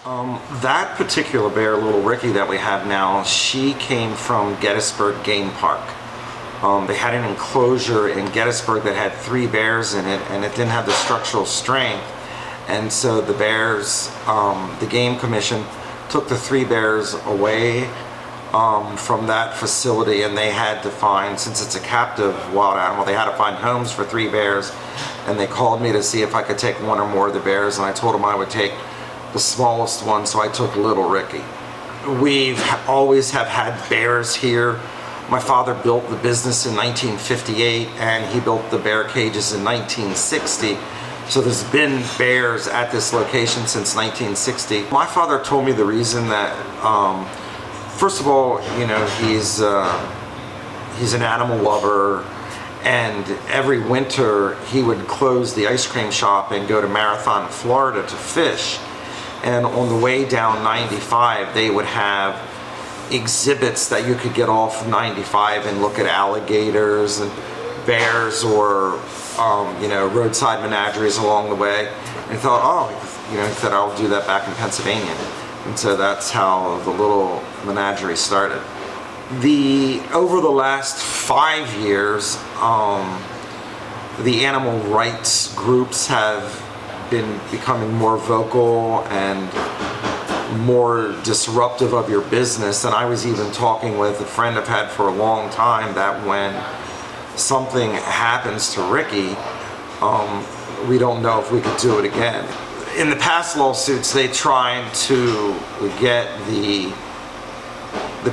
That particular bear, Little Ricki, that we have now, she came from Gettysburg Game Park. They had an enclosure in Gettysburg that had 3 bears in it, and it didn't have the structural strength. And so the bears, the Game Commission took the 3 bears away from that facility, and they had to find, since it's a captive wild animal, they had to find homes for 3 bears. And they called me to see if I could take 1 or more of the bears, and I told them I would take the smallest one, so I took Little Ricki. We've always have had bears here. My father built the business in 1958, and he built the bear cages in 1960. So there's been bears at this location since 1960. My father told me the reason that, first of all, you know, he's an animal lover, and every winter he would close the ice cream shop and go to Marathon, Florida to fish. And on the way down 95, they would have exhibits that you could get off 95 and look at alligators and bears, or you know, roadside menageries along the way. And he thought, oh, you know, he said, I'll do that back in Pennsylvania. And so that's how the little menagerie started. Over the last 5 years, the animal rights groups have been becoming more vocal and more disruptive of your business. And I was even talking with a friend I've had for a long time that when something happens to Ricki, we don't know if we could do it again. In the past lawsuits, they tried to get the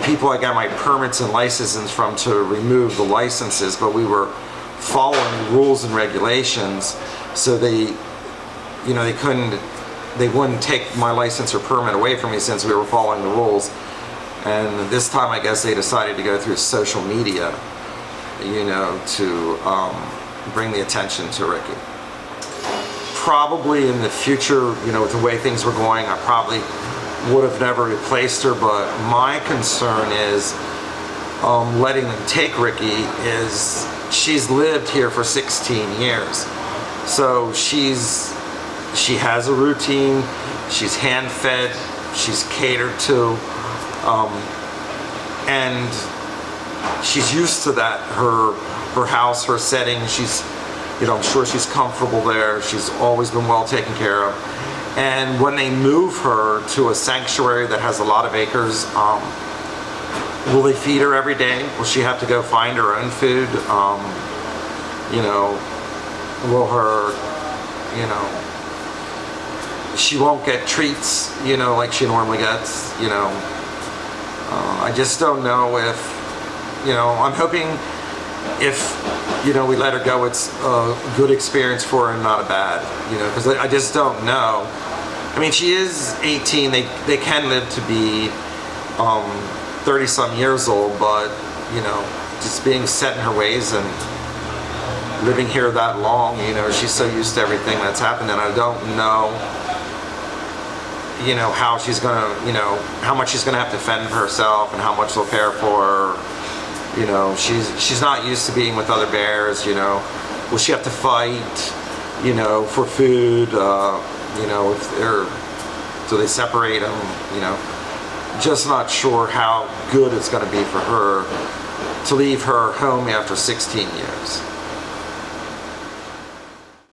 people I got my permits and licenses from to remove the licenses, but we were following rules and regulations, so they wouldn't take my license or permit away from me since we were following the rules. And this time, I guess they decided to go through social media, you know, to bring the attention to Ricki. Probably in the future, you know, with the way things were going, I probably would have never replaced her, but my concern is letting them take Ricki is she's lived here for 16 years. So she has a routine, she's hand fed, she's catered to, and she's used to that, her house, her setting. She's, you know, I'm sure she's comfortable there. She's always been well taken care of. And when they move her to a sanctuary that has a lot of acres, will they feed her every day? Will she have to go find her own food? You know, will her, you know, she won't get treats, you know, like she normally gets, you know. I just don't know if, you know, I'm hoping if, you know, we let her go, it's a good experience for her and not a bad, you know, because I just don't know. I mean, she is 18, they can live to be 30-some years old, but, you know, just being set in her ways and living here that long, you know, she's so used to everything that's happened, and I don't know, you know, how she's gonna, you know, how much she's gonna have to fend for herself and how much they'll care for her. You know, she's not used to being with other bears, you know. Will she have to fight, you know, for food, you know, if do they separate them, you know. Just not sure how good it's gonna be for her to leave her home after 16 years.